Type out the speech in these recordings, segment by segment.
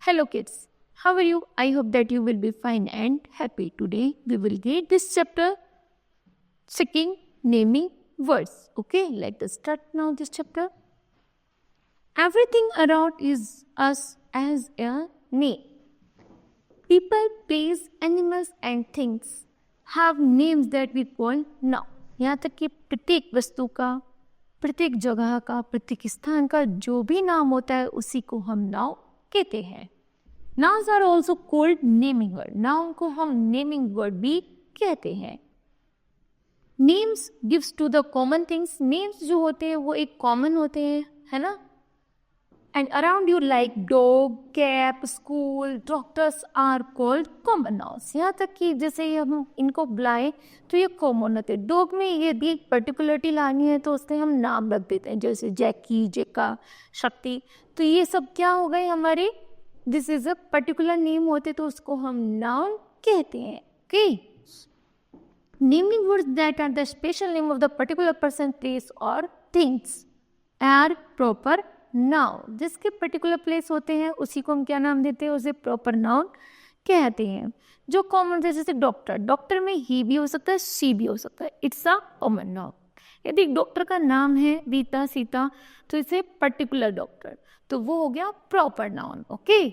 Hello kids, how are you? I hope that you will be fine and happy. Today we will read this chapter, second naming words. Okay, let us start now this chapter. Everything around is us as a name. People, place, animals and things have names that we call now. यहाँ तक कि प्रत्येक वस्तु का, प्रत्येक जगह का, प्रत्येक स्थान का जो भी नाम होता है उसी को हम नाउन कहते हैं. Nouns are also called naming word. Noun को हम naming word भी कहते हैं. Names gives to the common things. Names जो होते हैं वो एक common होते हैं, है ना? And around you like dog, cat, school, doctors are called common nouns. यहाँ तक कि जैसे हम इनको बुलाएं तो ये common होते हैं. Dog में यदि एक particularity लानी है तो उससे हम नाम रख देते हैं, जैसे जैकी, जेका, शक्ति. तो ये सब क्या हो गए हमारे? This is a particular name होते तो उसको हम नाउन कहते हैं. Okay, naming words that are the special name of the particular person, place और थिंग्स आर प्रॉपर नाउन. जिसके पर्टिकुलर प्लेस होते हैं उसी को हम क्या नाम देते हैं? उसे प्रॉपर नाउन कहते हैं. जो कॉमन है जैसे डॉक्टर, डॉक्टर में ही भी हो सकता है, सी भी हो सकता है. It's a common noun. यदि डॉक्टर का नाम है रीता, सीता, तो इसे पर्टिकुलर डॉक्टर, तो वो हो गया प्रॉपर नाउन. ओके,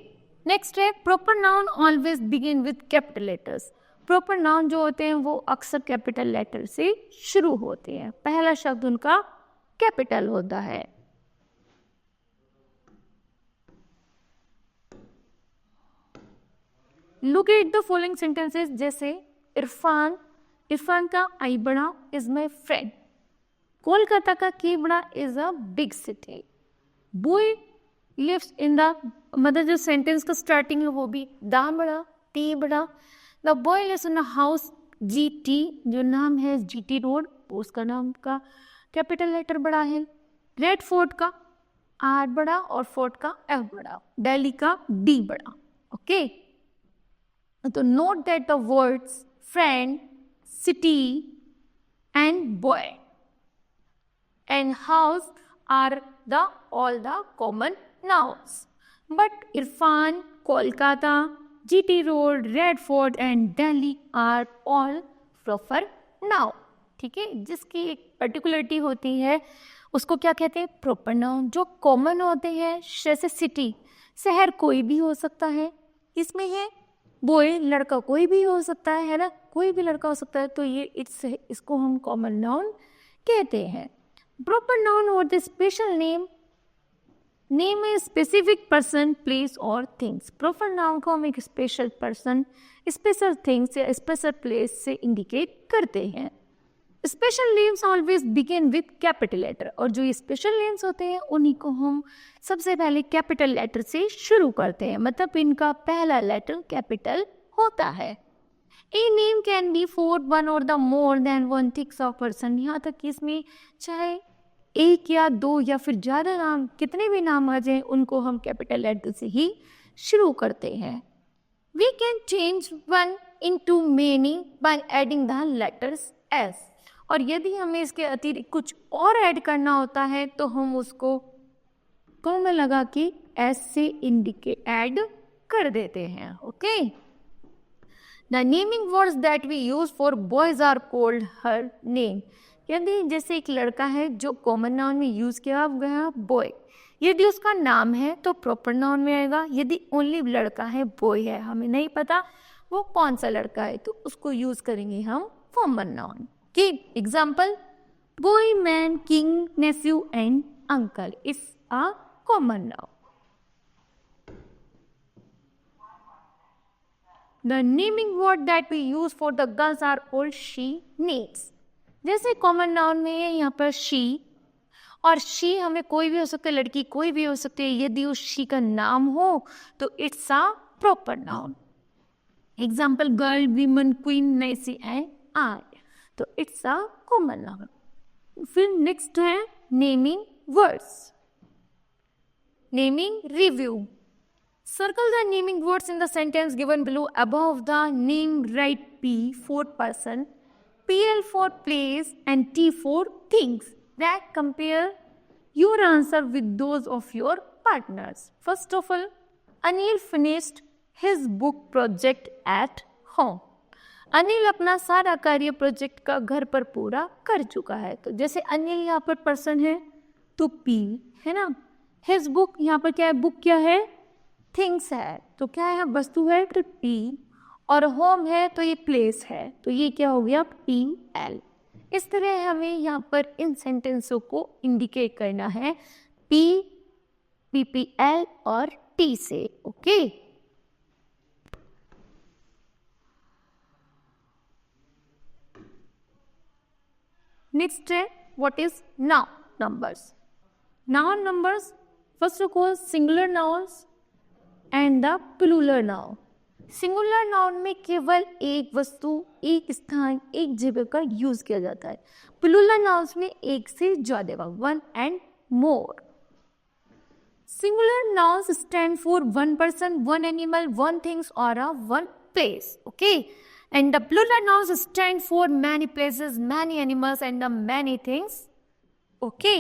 नेक्स्ट है proper noun always begin with capital letters. Proper noun जो होते हैं वो अक्सर कैपिटल लेटर से शुरू होते हैं. पहला शब्द उनका कैपिटल होता है. Look at the following sentences. जैसे इरफान, इरफान का आई बड़ा इज माई फ्रेंड. कोलकाता का के बड़ा is a big city. Boy lives in the, मतलब जो सेंटेंस का स्टार्टिंग है वो भी दा बड़ा, टी बड़ा. The boy lives in a house जी टी, जो नाम है जी टी रोड, उसका नाम का कैपिटल लेटर बड़ा है. रेड फोर्ट का आर बड़ा और फोर्ट का एफ बड़ा. दिल्ली का डी बड़ा. ओके, तो note that the words friend, city and boy and house are the all the common nouns, but Irfan, Kolkata, GT Road, Red Fort and Delhi are all proper noun. ठीक है, जिसकी एक पर्टिकुलरिटी होती है उसको क्या कहते हैं? Proper noun. जो कॉमन होते हैं जैसे सिटी, शहर कोई भी हो सकता है. इसमें है बॉय, लड़का कोई भी हो सकता है ना, कोई भी लड़का हो सकता है. तो ये इसको हम कॉमन नाउन कहते हैं. Proper noun or the special name, name a specific person, place or things. Proper noun को हम एक special person, special things या special place से indicate करते हैं. Special names always begin with capital letter. और जो ये special names होते हैं उन्हीं को हम सबसे पहले capital letter से शुरू करते हैं. मतलब इनका पहला letter capital होता है. A name can be for one or the more than one things of person. यहाँ तक कि इसमें चाहे एक या दो या फिर ज़्यादा नाम, कितने भी नाम आ जाएं, उनको हम कैपिटल लेटर से ही शुरू करते हैं. We can change one into many by adding the letters S. और यदि हमें इसके अतिरिक्त कुछ और ऐड करना होता है तो हम उसको कॉमा लगा के S से इंडिकेट ऐड कर देते हैं. Okay, The naming words that we use for boys are called her name. यदि जैसे एक लड़का है जो कॉमन नाउन में यूज किया गया बॉय, यदि उसका नाम है तो प्रॉपर नाउन में आएगा. यदि ओनली लड़का है, बॉय है, हमें नहीं पता वो कौन सा लड़का है, तो उसको यूज करेंगे हम कॉमन नाउन. कि example, boy, man, king, Neiphiu and uncle is a common noun. The naming word that we use for the girls are called she names. जैसे कॉमन नाउन में है यहाँ पर she, और she हमें कोई भी हो सकता है, लड़की कोई भी हो सकती है. यदि उस she का नाम हो तो it's a proper noun. Example, girl, women, queen, Nancy and I, तो इट्स अ कॉमन नाउन. फिर नेक्स्ट है naming words. Naming review. Circle the naming words in the sentence given below. Above the name write P for person, PL for place and T for things. That compare your answer with those of your partners. First of all, Anil finished his book project at home. Anil अपना सारा कार्य project का घर पर पूरा कर चुका है। तो जैसे अनिल यहाँ पर पर्सन है तो पी है ना, हिज बुक यहाँ पर क्या है, बुक क्या है, थिंग्स है, तो क्या है वस्तु है तो पी, और होम है तो ये प्लेस है, तो ये क्या हो गया पी एल। इस तरह हमें यहाँ पर इन सेंटेंसों को इंडिकेट करना है पी, पी पी एल और टी से। ओके, नेक्स्ट है what is noun numbers. Noun numbers, first of all singular nouns and the plural noun. Singular noun में केवल एक वस्तु, एक स्थान, एक जगह का यूज किया जाता है। प्लूरल नाउन्स में एक से ज्यादा का, one and more. Singular nouns stand for one person, one animal, one things और a one place. Okay, and the plural nouns stand for many places, many animals and the many things. Okay,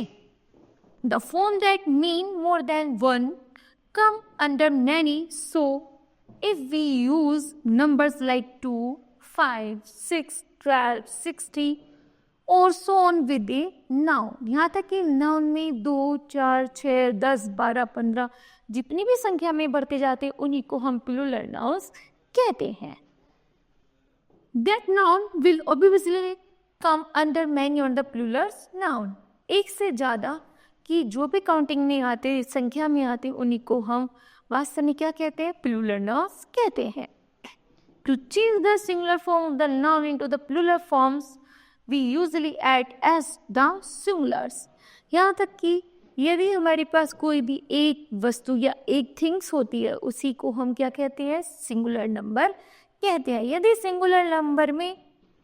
the form that mean more than one come under many, so if we use numbers like 2, 5, 6, 12, 60 or so on with a noun, यहाँ तक कि noun में 2, 4, 6, 10, 12, 15 जितनी भी संख्या में बढ़ते जाते हैं उन्हीं को हम plural nouns कहते हैं। That noun will obviously come under many on the plural noun। एक से ज़्यादा कि जो भी काउंटिंग में आते, संख्या में आते, उन्हीं को हम वास्तव में क्या कहते हैं, प्लूरल नाउन्स कहते हैं। To change the singular form of the noun into the plural forms we usually add es the singulars. यहाँ तक कि यदि हमारे पास कोई भी एक वस्तु या एक थिंग्स होती है, उसी को हम क्या कहते हैं, सिंगुलर नंबर कहते हैं। यदि सिंगुलर नंबर में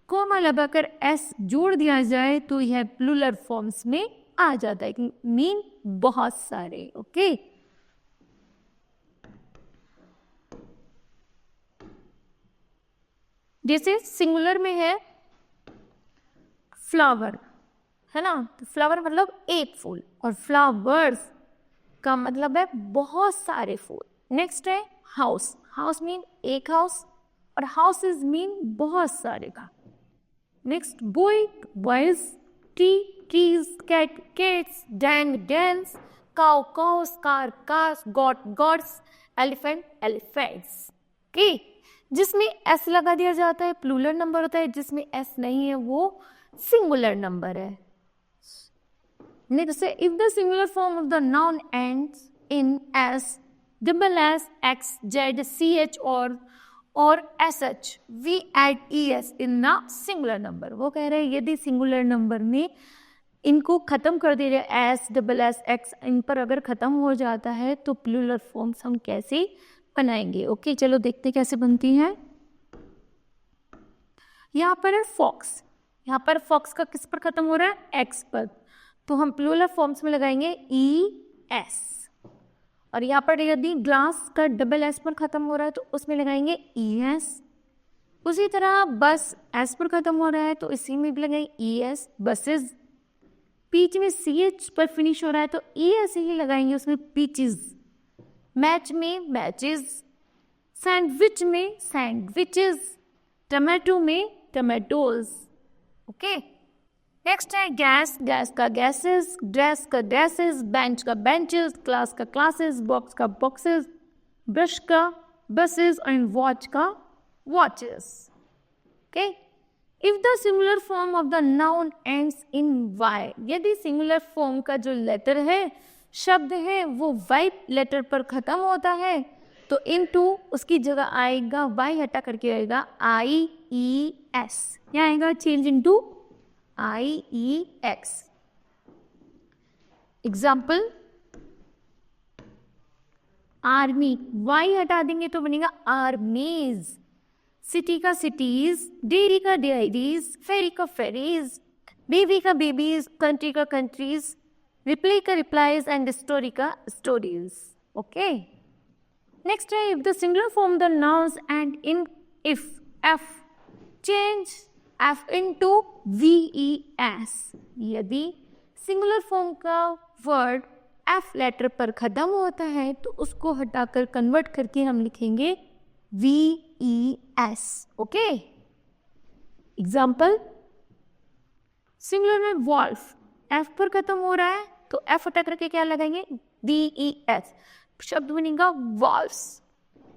कोमा लगाकर एस जोड़ दिया जाए तो यह प्लूरल फॉर्म्स में आ जाता है, मीन बहुत सारे। ओके, जैसे सिंगुलर में है फ्लावर, है ना, तो फ्लावर मतलब एक फूल, और फ्लावर्स का मतलब है बहुत सारे फूल। नेक्स्ट है हाउस, हाउस मीन एक हाउस, और हाउसेस मीन बहुत सारे का। Next boy, boys, tree, trees, cat, cats, dan, dance, cow, cows, car, cars, goat, goats, elephant, elephants। Okay, जिसमें s लगा दिया जाता है प्लूरल नंबर होता है, जिसमें s नहीं है वो सिंगुलर नंबर है। Next is if the singular form of the noun ends in s, double s, x, z, ch और sh, we add es in the singular number। वो कह रहे हैं यदि सिंगुलर नंबर में इनको खत्म कर दे रहे एस, डबल एस, एक्स, इन पर अगर खत्म हो जाता है तो प्लूरल फॉर्म्स हम कैसे बनाएंगे। ओके, चलो देखते कैसे बनती है। यहाँ पर है फॉक्स, यहाँ पर फॉक्स का किस पर खत्म हो रहा है, एक्स पर, तो हम प्लूरल फॉर्म्स में लगाएंगे ई एस। और यहाँ पर यदि ग्लास का डबल एस पर खत्म हो रहा है तो उसमें लगाएंगे ई एस। उसी तरह बस एस पर खत्म हो रहा है तो इसी में भी लगाएंगे ई एस। बसेस पीच में सी एच पर फिनिश हो रहा है तो ई एस ही लगाएंगे उसमें, पीचेस। मैच में मैचेस, सैंडविच में सैंडविचेस, टमाटो में टमाटोज। ओके, नेक्स्ट है गैस, गैस का गैसेस, ड्रेस का ड्रेसेस, बेंच का बेंचेस, क्लास का क्लासेस, बॉक्स का बॉक्सेस, ब्रश का बसेस एंड वॉच का watches. Okay, if the singular form of the noun ends in Y, यदि सिंगुलर फॉर्म का जो लेटर है, शब्द है, वो वाई लेटर पर खत्म होता है तो इनटू उसकी जगह आएगा वाई हटा करके आएगा आई ई एस, क्या आएगा change into I E S. Example army, Y हटा देंगे तो बनेगा आर्मीज। सिटी का सिटीज, डेयरी का डेयरीज, फेरी का फेरीज, बेबी का बेबीज, कंट्री का कंट्रीज, रिप्लाई का रिप्लाईज एंड स्टोरी का stories. Okay, next is if the singular form the nouns end in if F, change F into V E S. यदि singular form का word F letter पर खत्म होता है तो उसको हटाकर कन्वर्ट करके हम लिखेंगे VES. ओके, एग्जाम्पल सिंगुलर में वॉल्फ, एफ पर खत्म हो रहा है तो एफ हटा करके क्या लगाएंगे DES, शब्द बनेगा वॉल्व्स.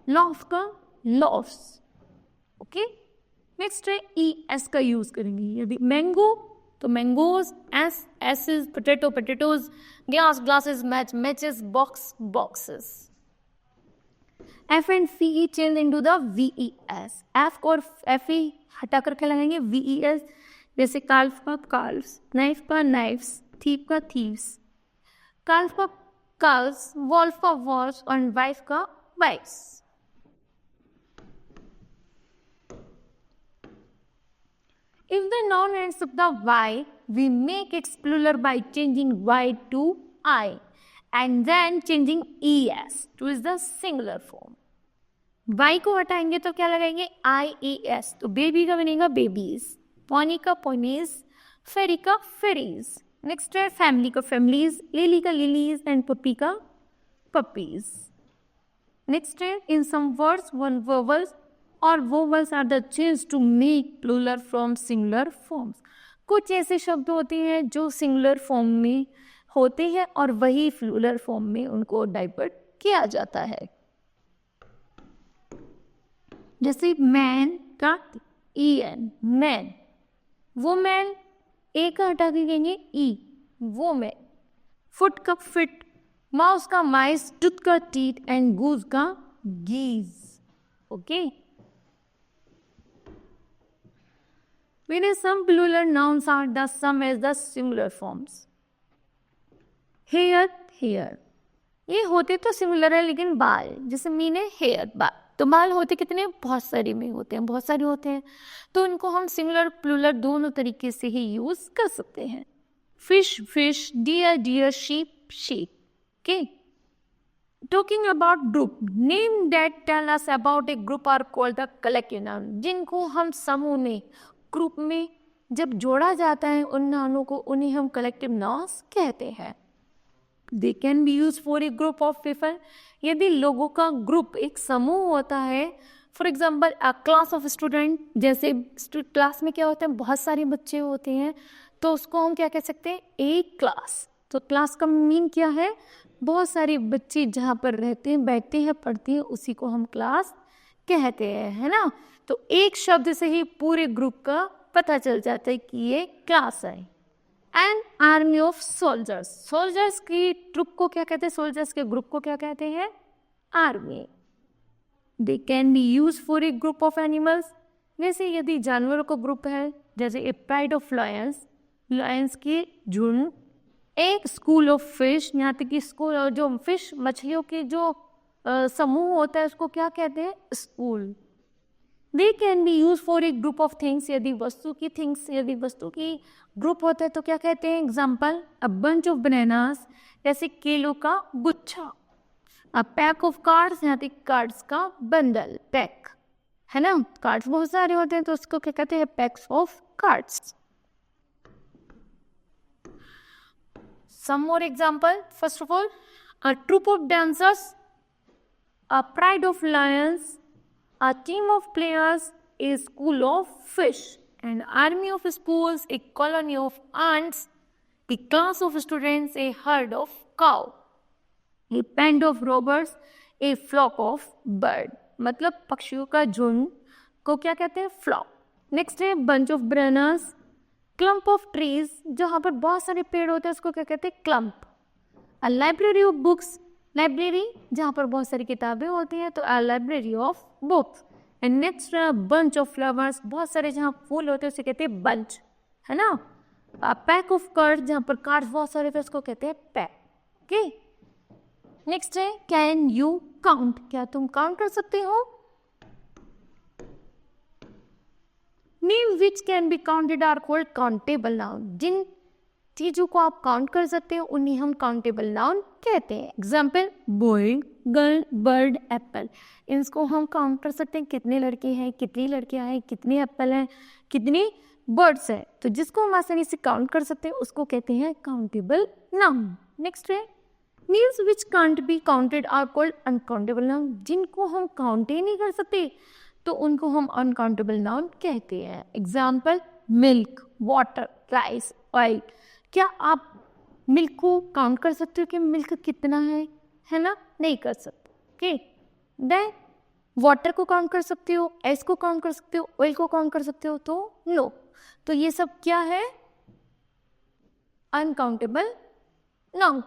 लॉफ का लॉफ्स. ओके, नेक्स्ट है ES का यूज करेंगे. यदि मैंगो तो mangoes, S is potato, potatoes, glass glasses, match matches, box boxes. F and CE change into the VES. F और FE हटा करके लगाएंगे VES. जैसे काल्फ का काल्व्स, नाइफ का नाइफ्स, थीप का थीव्स. काल्फ का काल्व्स, वॉल्फ का वॉल्व्स और वाइफ का wives. If the noun ends with the Y, we make its plural by changing Y to I and then changing ES to is the singular form. Y को हटाएंगे तो क्या लगाएंगे IES. तो baby का बनेगा बेबीज, पॉनी का पॉनीज, फेरी का फेरीज. नेक्स्ट है फैमिली का फैमिलीज, लिली का लिलीज एंड पपी का पपीज. नेक्स्ट है इन सम वर्ड्स वन वर्बल्स और vowels are the change to make plural from singular forms. कुछ ऐसे शब्द होते हैं जो सिंगुलर फॉर्म में होते हैं और वही प्लूरल फॉर्म में उनको डाइवर्ट किया जाता है. जैसे मैन का EN, मैन. वो मैन ए का हटा के कहेंगे E, वो मैन. फुट का फिट, माउस का माइस, टूथ का टीथ एंड गूज का geese. Okay, whereas some plural nouns are the same as the singular forms. Hair, hair. ये होते तो सिमिलर है लेकिन बाल, जैसे मीन है हेयर, बाल. तो बाल होते कितने, बहुत सारे में होते हैं, बहुत सारे होते हैं. तो इनको हम सिमिलर प्लूरल दोनों तरीके से ही यूज कर सकते हैं. Fish fish, deer deer, sheep sheep. Okay, talking about group, name that tell us about a group are called the collective noun. जिनको हम समूह में, ग्रुप में जब जोड़ा जाता है उन नाउनों को, उन्हें हम कलेक्टिव नाउन्स कहते हैं. They can be use for a group of people. यदि लोगों का ग्रुप, एक समूह होता है, for example a class of student. जैसे क्लास में क्या होता है, बहुत सारे बच्चे होते हैं, तो उसको हम क्या कह सकते हैं, एक क्लास. तो क्लास का मीन क्या है, बहुत सारे बच्चे जहाँ पर रहते हैं, बैठते हैं, पढ़ते हैं, उसी को हम क्लास कहते हैं, है ना. तो एक शब्द से ही पूरे ग्रुप का पता चल जाता है कि ये क्लास है. And army of soldiers, soldiers की ट्रुप को क्या कहते हैं, सोल्जर्स के ग्रुप को क्या कहते हैं, army. They can be use for a group of animals. जैसे यदि जानवरों का ग्रुप है, जैसे ए प्राइड ऑफ लायंस, लायंस के झुंड. एक स्कूल ऑफ फिश, यहाँ तक कि स्कूल, जो फिश मछलियों के जो समूह होता है उसको क्या कहते हैं, school. They can be use for a group of things. यदि वस्तु की थिंग्स, यदि वस्तु की ग्रुप होता है तो क्या कहते हैं, example a bunch of bananas, जैसे केलों का गुच्छा. अ पैक ऑफ कार्ड्स, यहाँ तक कार्ड्स का बंडल, पैक, है ना. कार्ड्स बहुत सारे होते हैं तो उसको क्या कहते हैं, packs of cards. Some more example. First of all a troop of dancers, a pride of lions, a team of players, a school of fish, an army of schools, a colony of ants, a class of students, a herd of cow, a band of robbers, a flock of bird. मतलब पक्षियों का झुंड को क्या कहते हैं, flock. Next है bunch of bananas, clump of trees, जहाँ पर बहुत सारे पेड़ होते हैं उसको क्या कहते हैं, clump. A library of books, library जहाँ पर बहुत सारी किताबें होती हैं तो a library of books. And next bunch of flowers, बहुत सारे जहाँ फूल होते हैं उसे कहते हैं बंच, है ना. पैक ऑफ कार्ड्स, जहाँ पर कार्ड्स बहुत सारे थे उसको कहते हैं पैक. ओके, नेक्स्ट है कैन यू काउंट, क्या तुम काउंट कर सकते हो. Name which can be counted are called countable noun. जिन चीजों को आप काउंट कर सकते हो उन्हें हम काउंटेबल नाउन कहते हैं. Example boy, girl, bird, Apple. इसको हम काउंट कर सकते हैं, कितने लड़के हैं, कितनी लड़कियां हैं, कितने एप्पल हैं, कितने बर्ड्स हैं. तो जिसको हम आसानी से काउंट कर सकते हैं उसको कहते हैं काउंटेबल नाउन. नेक्स्ट है names which can't be counted are called uncountable noun. जिनको हम काउंट ही नहीं कर सकते तो उनको हम अनकाउंटेबल नाउन कहते हैं। Example, milk, water, rice, oil. क्या आप मिल्क को काउंट कर सकते हो कि मिल्क कितना है ना? नहीं कर सकते। ओके, देन वाटर को काउंट कर सकते हो, एस को काउंट कर सकते हो, ऑयल को काउंट कर सकते हो? तो नो। तो ये सब क्या है? Uncountable noun.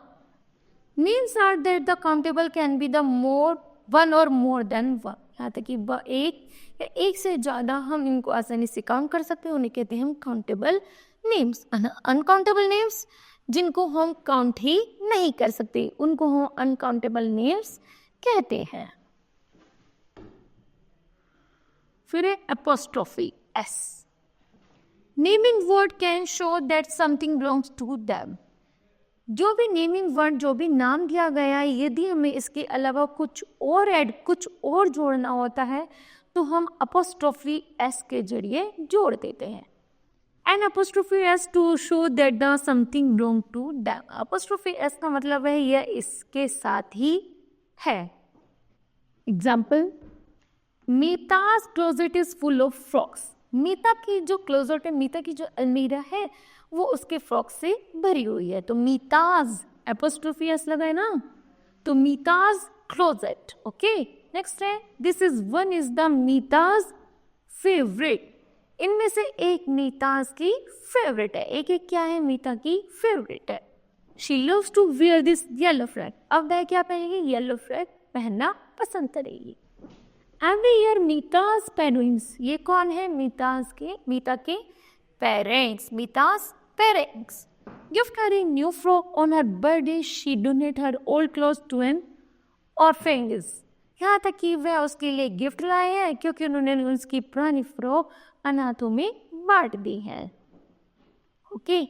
Names are that the countable can be the more one or more than one। यहाँ तक कि एक या एक से ज़्यादा हम इनको आसानी से काउंट कर सकते हैं, उन्हें कहते हैं हम काउंटेबल नेम्स। अनकाउंटेबल नेम्स जिनको हम काउंट ही नहीं कर सकते उनको हम अनकाउंटेबल नेम्स कहते हैं। फिर है apostrophe, S. Naming word can show that something belongs to them. जो भी नेमिंग वर्ड, जो भी नाम दिया गया है, यदि हमें इसके अलावा कुछ और जोड़ना होता है तो हम अपोस्ट्रोफी एस के जरिए जोड़ देते हैं। An apostrophe S to show that the something belong to them. Apostrophe S का मतलब है यह इसके साथ ही है। एग्जाम्पल, मीता's closet is full of frocks. Meeta की जो क्लोजेट है, मीता की जो अलमीरा है वो उसके फ्रॉक से भरी हुई है। तो मीताज एपोस्ट्रोफी एस लगा है ना, तो मीताज क्लोजेट। ओके, नेक्स्ट है, this is one is the Meeta's favourite. इनमें से एक मीताज की फेवरेट है। एक एक क्या है? मीता की फेवरेट है। She loves to wear this yellow frock. अब वह क्या पहनेगी? येलो फ्रॉक पहनना पसंद करेगी। Every year Meeta's parents. ये कौन है? मीता के parents. Meeta's parents gift her a new frock on her birthday. She donated her old clothes to an orphanage। यहाँ तक कि वह उसके लिए गिफ्ट लाए हैं क्योंकि उन्होंने उसकी पुरानी फ्रॉक अनाथों में बांट दी है। ओके,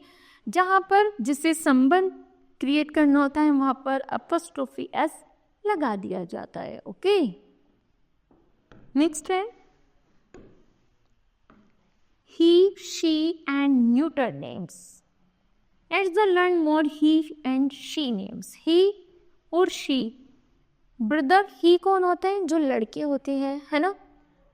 जहाँ पर जिसे संबंध क्रिएट करना होता है वहाँ पर अपोस्ट्रोफी एस लगा दिया जाता है। ओके, नेक्स्ट है he, she and neuter names। Let's learn more he and she names। he और she। ब्रदर, he कौन होते हैं? जो लड़के होते हैं, है ना?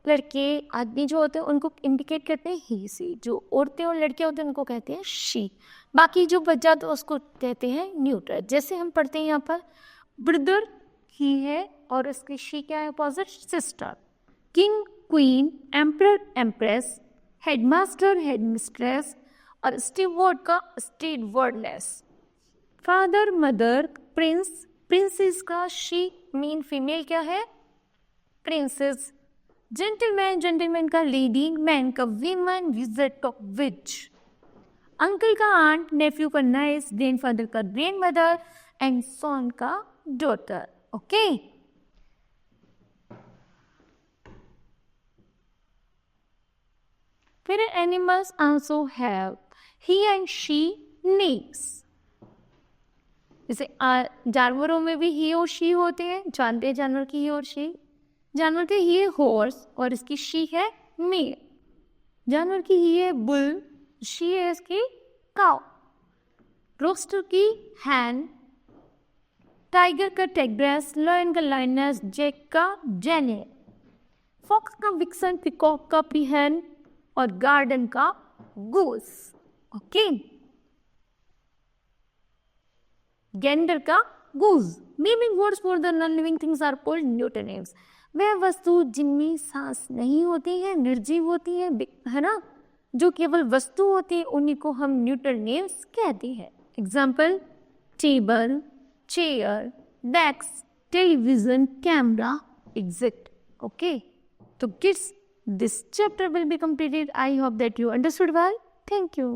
लड़के आदमी जो होते हैं उनको इंडिकेट करते हैं he से। जो औरतें और लड़के होते हैं उनको कहते हैं she। बाकी जो बचा तो उसको कहते हैं न्यूटर। जैसे हम पढ़ते हैं यहाँ पर ब्रदर he है और इसकी she क्या है? Opposite, sister. King, queen, emperor, empress, headmaster, headmistress और स्टीवर्ड का स्टीवर्डनेस। फादर, मदर, प्रिंस, प्रिंसेस का शी मीन फीमेल क्या है? प्रिंसेस। जेंटलमैन, जेंटलमैन का लेडी, मैन का वीमन, विजिट का विच। अंकल का आंट, नेफ्यू का नाइस, ग्रैंडफादर का ग्रैंडमदर एंड सन का डॉटर। ओके, फिर animals also have he and she names. जैसे जानवरों में भी ही और शी होते हैं। जानते हैं जानवर की ही और शी? जानवर की ही है हॉर्स और इसकी शी है मेल। जानवर की ही है बुल, शी है इसकी काउ। रोस्टर की हैन, टाइगर का टाइग्रेस, लायन का लायनस, जैक का जेने, फॉक्स का विक्सन, पिकॉक का पीहन और गार्डन का गूस। ओके, गेंडर का goose. Naming words for the non living things are called neuter names. वह वस्तु जिनमें सांस नहीं होती है, निर्जीव होती है ना, जो केवल वस्तु होती है, उन्हीं को हम न्यूटर नेम्स कहते हैं। Example, table, chair, desk, television, camera, exit. Okay, तो kids, this chapter will be completed. I hope that you understood well. Thank you.